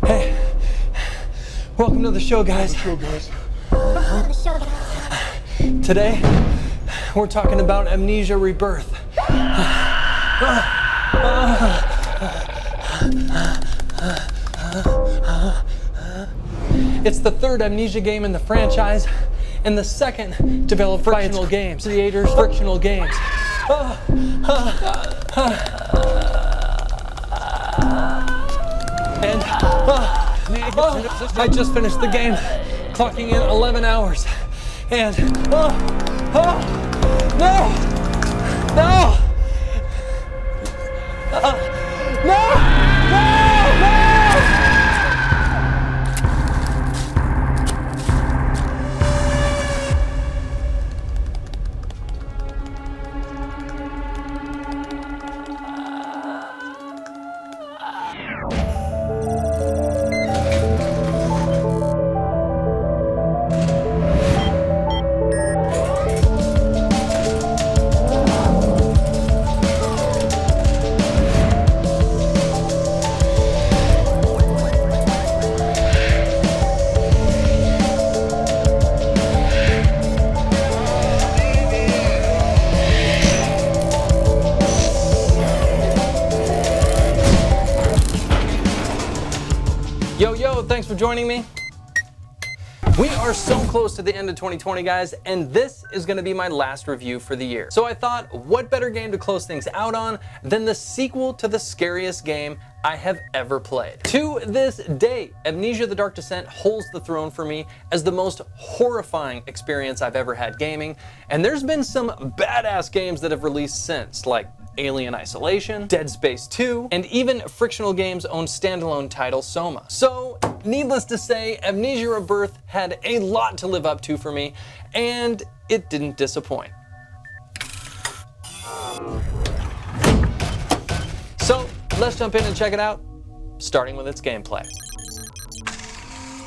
Hey, welcome to the show, guys. Today, we're talking about Amnesia Rebirth. It's the third Amnesia game in the franchise, and the second developed by Frictional Games, creators Frictional Games. And I just finished the game, clocking in 11 hours, and no, no, no, no. Yo, thanks for joining me. We are so close to the end of 2020, guys, and this is going to be my last review for the year. So I thought, what better game to close things out on than the sequel to the scariest game I have ever played. To this day, Amnesia The Dark Descent holds the throne for me as the most horrifying experience I've ever had gaming, and there's been some badass games that have released since, like Alien Isolation, Dead Space 2, and even Frictional Games' own standalone title, Soma. So, needless to say, Amnesia Rebirth had a lot to live up to for me, and it didn't disappoint. So, let's jump in and check it out, starting with its gameplay.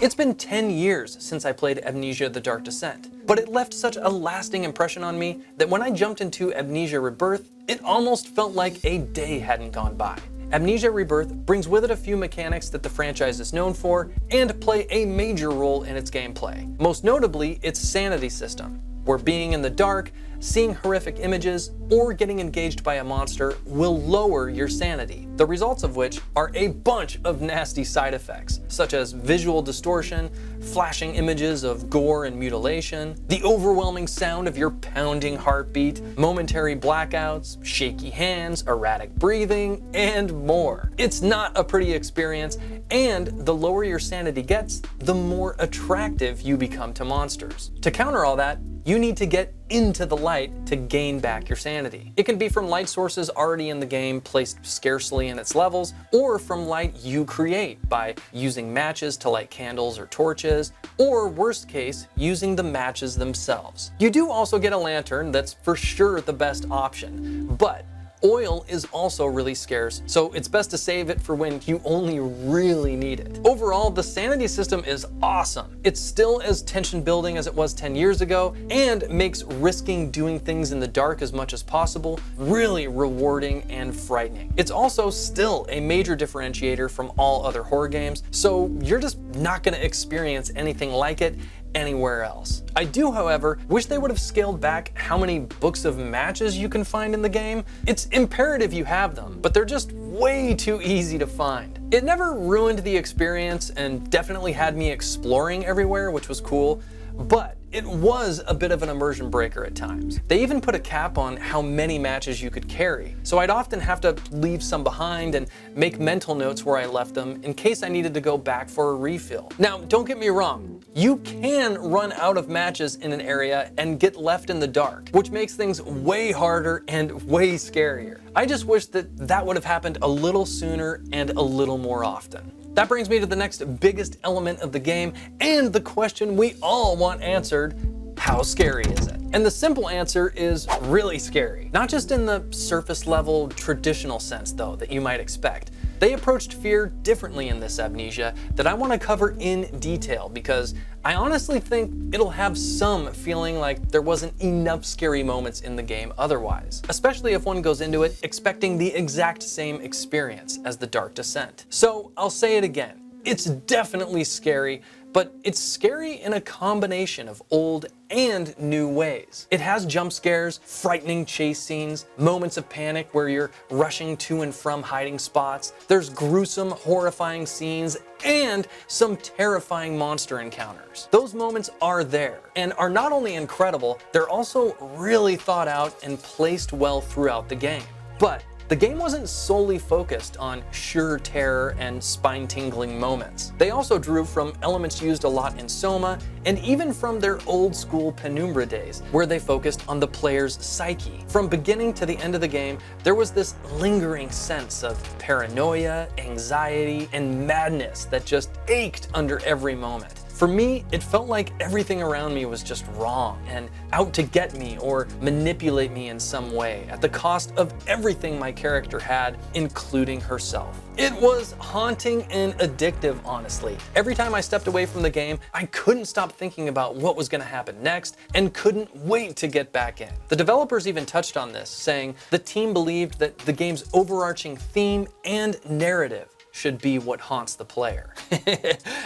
It's been 10 years since I played Amnesia The Dark Descent, but it left such a lasting impression on me that when I jumped into Amnesia Rebirth, it almost felt like a day hadn't gone by. Amnesia Rebirth brings with it a few mechanics that the franchise is known for and play a major role in its gameplay. Most notably, its Sanity System, where being in the dark, seeing horrific images, or getting engaged by a monster will lower your sanity, the results of which are a bunch of nasty side effects, such as visual distortion, flashing images of gore and mutilation, the overwhelming sound of your pounding heartbeat, momentary blackouts, shaky hands, erratic breathing, and more. It's not a pretty experience, and the lower your sanity gets, the more attractive you become to monsters. To counter all that, you need to get into the light to gain back your sanity. It can be from light sources already in the game placed scarcely in its levels, or from light you create by using matches to light candles or torches, or worst case, using the matches themselves. You do also get a lantern that's for sure the best option, but oil is also really scarce, so it's best to save it for when you only really need it. Overall, the Sanity System is awesome. It's still as tension building as it was 10 years ago, and makes risking doing things in the dark as much as possible really rewarding and frightening. It's also still a major differentiator from all other horror games, so you're just not going to experience anything like it anywhere else. I do, however, wish they would have scaled back how many books of matches you can find in the game. It's imperative you have them, but they're just way too easy to find. It never ruined the experience and definitely had me exploring everywhere, which was cool, but it was a bit of an immersion breaker at times. They even put a cap on how many matches you could carry, so I'd often have to leave some behind and make mental notes where I left them in case I needed to go back for a refill. Now, don't get me wrong, you can run out of matches in an area and get left in the dark, which makes things way harder and way scarier. I just wish that that would have happened a little sooner and a little more often. That brings me to the next biggest element of the game and the question we all want answered: how scary is it? And the simple answer is really scary. Not just in the surface level traditional sense though that you might expect. They approached fear differently in this Amnesia that I want to cover in detail because I honestly think it'll have some feeling like there wasn't enough scary moments in the game otherwise, especially if one goes into it expecting the exact same experience as The Dark Descent. So I'll say it again, it's definitely scary, but it's scary in a combination of old and new ways. It has jump scares, frightening chase scenes, moments of panic where you're rushing to and from hiding spots. There's gruesome, horrifying scenes, and some terrifying monster encounters. Those moments are there, and are not only incredible, they're also really thought out and placed well throughout the game. But the game wasn't solely focused on sheer terror and spine-tingling moments. They also drew from elements used a lot in Soma, and even from their old-school Penumbra days, where they focused on the player's psyche. From beginning to the end of the game, there was this lingering sense of paranoia, anxiety, and madness that just ached under every moment. For me, it felt like everything around me was just wrong and out to get me or manipulate me in some way at the cost of everything my character had, including herself. It was haunting and addictive, honestly. Every time I stepped away from the game, I couldn't stop thinking about what was going to happen next and couldn't wait to get back in. The developers even touched on this, saying the team believed that the game's overarching theme and narrative should be what haunts the player.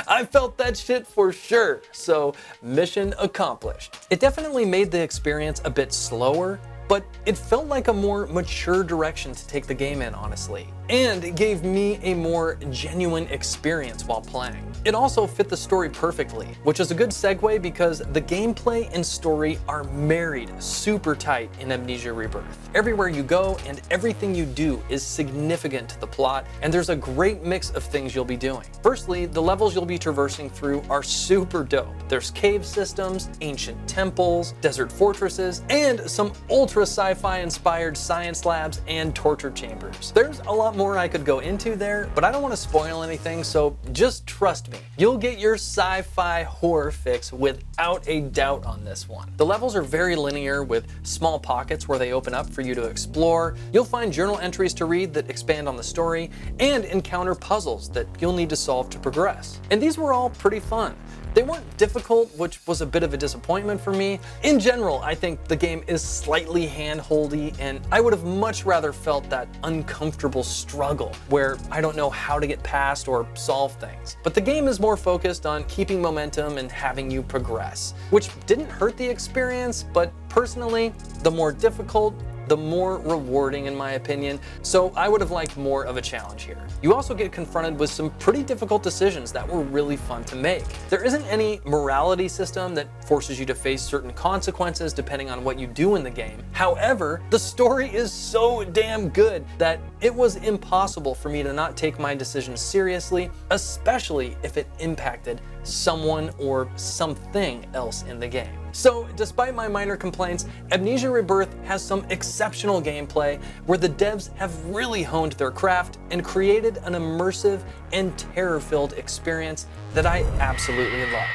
I felt that shit for sure, so mission accomplished. It definitely made the experience a bit slower, but it felt like a more mature direction to take the game in, honestly. And it gave me a more genuine experience while playing. It also fit the story perfectly, which is a good segue because the gameplay and story are married super tight in Amnesia Rebirth. Everywhere you go and everything you do is significant to the plot, and there's a great mix of things you'll be doing. Firstly, the levels you'll be traversing through are super dope. There's cave systems, ancient temples, desert fortresses, and some ultra sci-fi inspired science labs and torture chambers. There's a lot more I could go into there, but I don't want to spoil anything, so just trust me. You'll get your sci-fi horror fix without a doubt on this one. The levels are very linear with small pockets where they open up for you to explore. You'll find journal entries to read that expand on the story and encounter puzzles that you'll need to solve to progress. And these were all pretty fun. They weren't difficult, which was a bit of a disappointment for me. In general, I think the game is slightly hand-holdy, and I would have much rather felt that uncomfortable struggle where I don't know how to get past or solve things. But the game is more focused on keeping momentum and having you progress, which didn't hurt the experience, but personally, the more difficult, the more rewarding in my opinion, so I would have liked more of a challenge here. You also get confronted with some pretty difficult decisions that were really fun to make. There isn't any morality system that forces you to face certain consequences depending on what you do in the game. However, the story is so damn good that it was impossible for me to not take my decisions seriously, especially if it impacted someone or something else in the game. So, despite my minor complaints, Amnesia Rebirth has some exceptional gameplay where the devs have really honed their craft and created an immersive and terror-filled experience that I absolutely loved.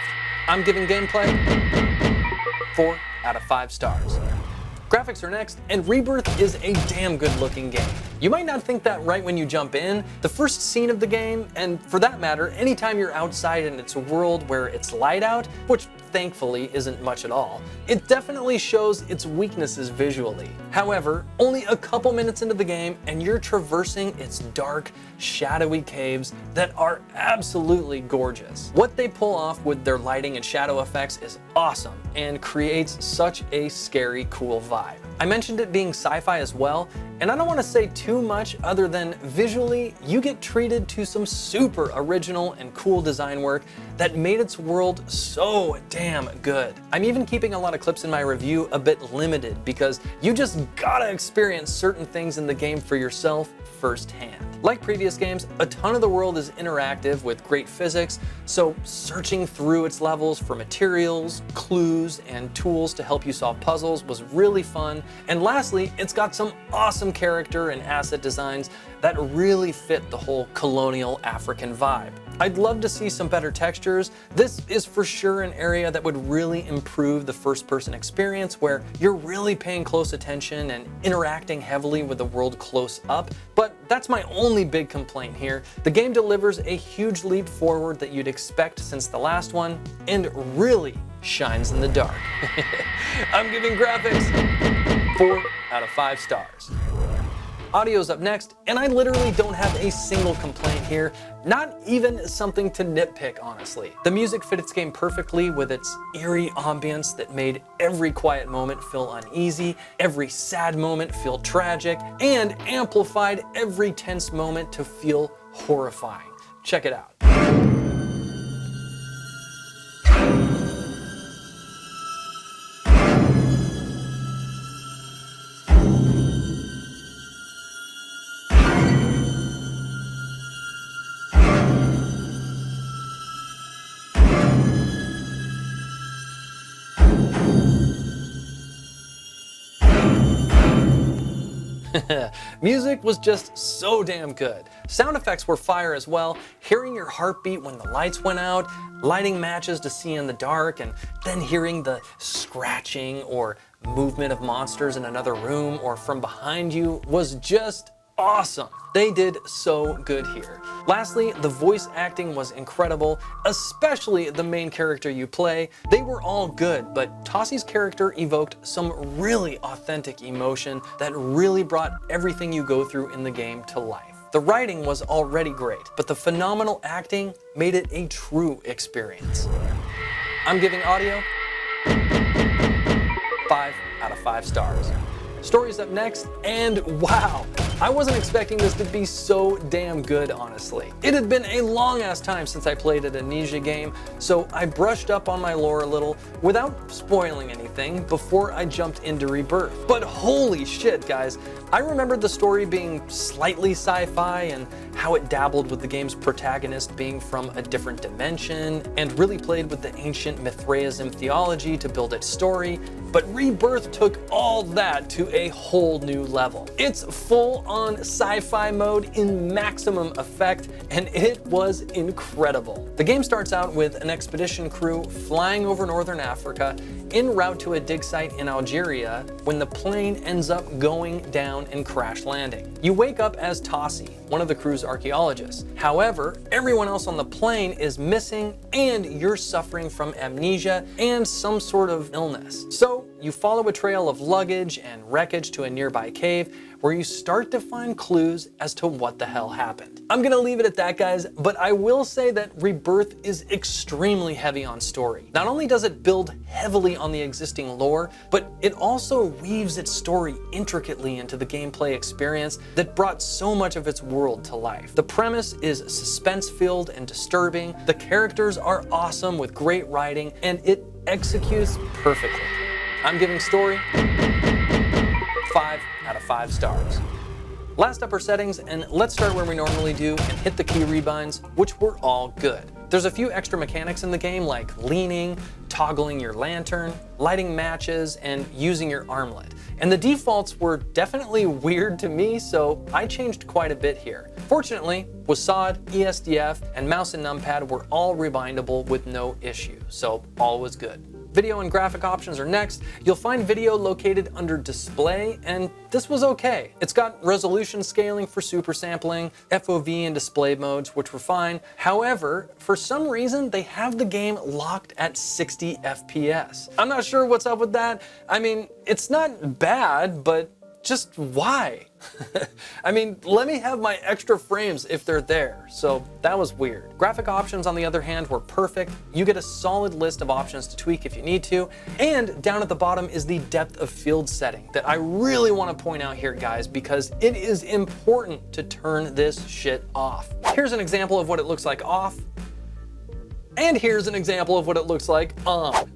I'm giving gameplay 4 out of 5 stars. Graphics are next, and Rebirth is a damn good looking game. You might not think that right when you jump in. The first scene of the game, and for that matter, anytime you're outside in its world where it's light out, which thankfully isn't much at all, it definitely shows its weaknesses visually. However, only a couple minutes into the game and you're traversing its dark, shadowy caves that are absolutely gorgeous. What they pull off with their lighting and shadow effects is awesome and creates such a scary, cool vibe. I mentioned it being sci-fi as well, and I don't want to say too much other than visually, you get treated to some super original and cool design work that made its world so damn good. I'm even keeping a lot of clips in my review a bit limited because you just gotta experience certain things in the game for yourself firsthand. Like previous games, a ton of the world is interactive with great physics, so searching through its levels for materials, clues, and tools to help you solve puzzles was really fun. And lastly, it's got some awesome character and asset designs that really fit the whole colonial African vibe. I'd love to see some better textures. This is for sure an area that would really improve the first-person experience where you're really paying close attention and interacting heavily with the world close up, but that's my only big complaint here. The game delivers a huge leap forward that you'd expect since the last one, and really shines in the dark. I'm giving graphics 4 out of 5 stars. Audio's up next, and I literally don't have a single complaint here, not even something to nitpick, honestly. The music fit its game perfectly with its eerie ambience that made every quiet moment feel uneasy, every sad moment feel tragic, and amplified every tense moment to feel horrifying. Check it out. Music was just so damn good. Sound effects were fire as well. Hearing your heartbeat when the lights went out, lighting matches to see in the dark, and then hearing the scratching or movement of monsters in another room or from behind you was just awesome. They did so good here. Lastly, the voice acting was incredible, especially the main character you play. They were all good, but Tossi's character evoked some really authentic emotion that really brought everything you go through in the game to life. The writing was already great, but the phenomenal acting made it a true experience. I'm giving audio 5 out of 5 stars. Story's up next, and wow, I wasn't expecting this to be so damn good, honestly. It had been a long ass time since I played an Amnesia game, so I brushed up on my lore a little without spoiling anything before I jumped into Rebirth. But holy shit, guys, I remembered the story being slightly sci-fi and how it dabbled with the game's protagonist being from a different dimension and really played with the ancient Mithraism theology to build its story, but Rebirth took all that to a whole new level. It's full-on sci-fi mode in maximum effect, and it was incredible. The game starts out with an expedition crew flying over northern Africa en route to a dig site in Algeria when the plane ends up going down and crash landing. You wake up as Tossi, one of the crew's archaeologists. However, everyone else on the plane is missing and you're suffering from amnesia and some sort of illness. So you follow a trail of luggage and wreckage to a nearby cave where you start to find clues as to what the hell happened. I'm gonna leave it at that, guys, but I will say that Rebirth is extremely heavy on story. Not only does it build heavily on the existing lore, but it also weaves its story intricately into the gameplay experience that brought so much of its world to life. The premise is suspense-filled and disturbing, the characters are awesome with great writing, and it executes perfectly. I'm giving story 5 out of 5 stars. Last up are settings, and let's start where we normally do and hit the key rebinds, which were all good. There's a few extra mechanics in the game like leaning, toggling your lantern, lighting matches, and using your armlet. And the defaults were definitely weird to me, so I changed quite a bit here. Fortunately, WASD, ESDF, and mouse and numpad were all rebindable with no issue, so all was good. Video and graphic options are next. You'll find video located under display, and this was okay. It's got resolution scaling for super sampling, FOV and display modes, which were fine. However, for some reason, they have the game locked at 60 FPS. I'm not sure what's up with that. I mean, it's not bad, but just why? I mean, let me have my extra frames if they're there, so that was weird. Graphic options, on the other hand, were perfect. You get a solid list of options to tweak if you need to, and down at the bottom is the depth of field setting that I really want to point out here, guys, because it is important to turn this shit off. Here's an example of what it looks like off, and here's an example of what it looks like on.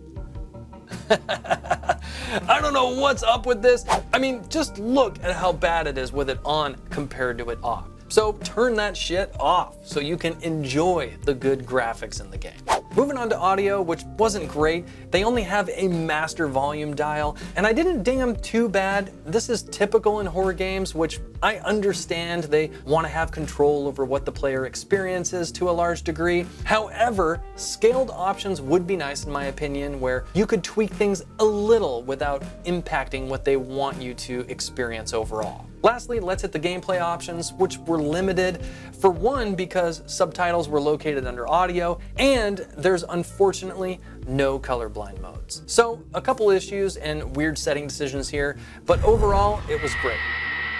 I don't know what's up with this. I mean, just look at how bad it is with it on compared to it off. So turn that shit off so you can enjoy the good graphics in the game. Moving on to audio, which wasn't great. They only have a master volume dial, and I didn't ding them too bad. This is typical in horror games, which I understand. They want to have control over what the player experiences to a large degree. However, scaled options would be nice in my opinion, where you could tweak things a little without impacting what they want you to experience overall. Lastly, let's hit the gameplay options, which were limited. For one, because subtitles were located under audio, and there's unfortunately no colorblind modes. So a couple issues and weird setting decisions here, but overall it was great.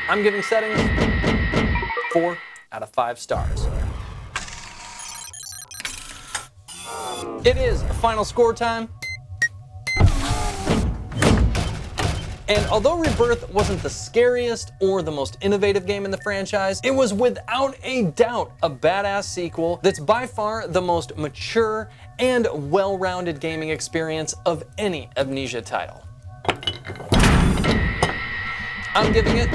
I'm giving settings 4 out of 5 stars. It is final score time. And although Rebirth wasn't the scariest or the most innovative game in the franchise, it was without a doubt a badass sequel that's by far the most mature and well-rounded gaming experience of any Amnesia title. I'm giving it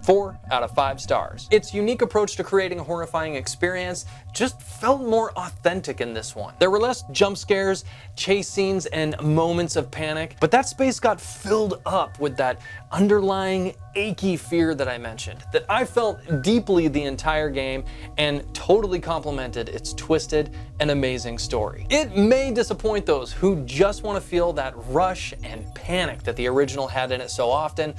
4 out of 5 stars. Its unique approach to creating a horrifying experience just felt more authentic in this one. There were less jump scares, chase scenes, and moments of panic, but that space got filled up with that underlying achy fear that I mentioned, that I felt deeply the entire game and totally complemented its twisted and amazing story. It may disappoint those who just want to feel that rush and panic that the original had in it so often,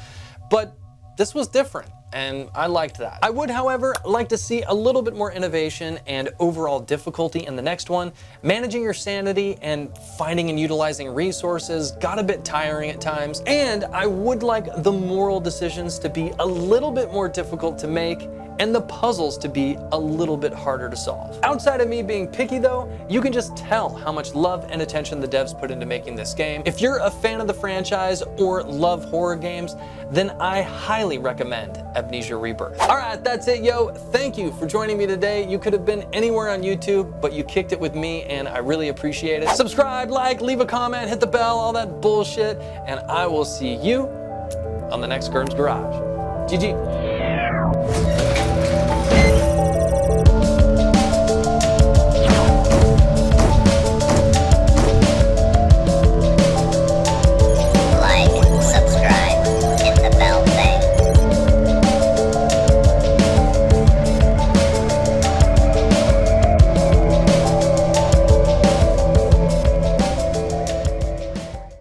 but this was different, and I liked that. I would, however, like to see a little bit more innovation and overall difficulty in the next one. Managing your sanity and finding and utilizing resources got a bit tiring at times, and I would like the moral decisions to be a little bit more difficult to make and the puzzles to be a little bit harder to solve. Outside of me being picky though, you can just tell how much love and attention the devs put into making this game. If you're a fan of the franchise or love horror games, then I highly recommend Amnesia Rebirth. All right, that's it, yo. Thank you for joining me today. You could have been anywhere on YouTube, but you kicked it with me and I really appreciate it. Subscribe, like, leave a comment, hit the bell, all that bullshit, and I will see you on the next Gurhm's Garage. GG.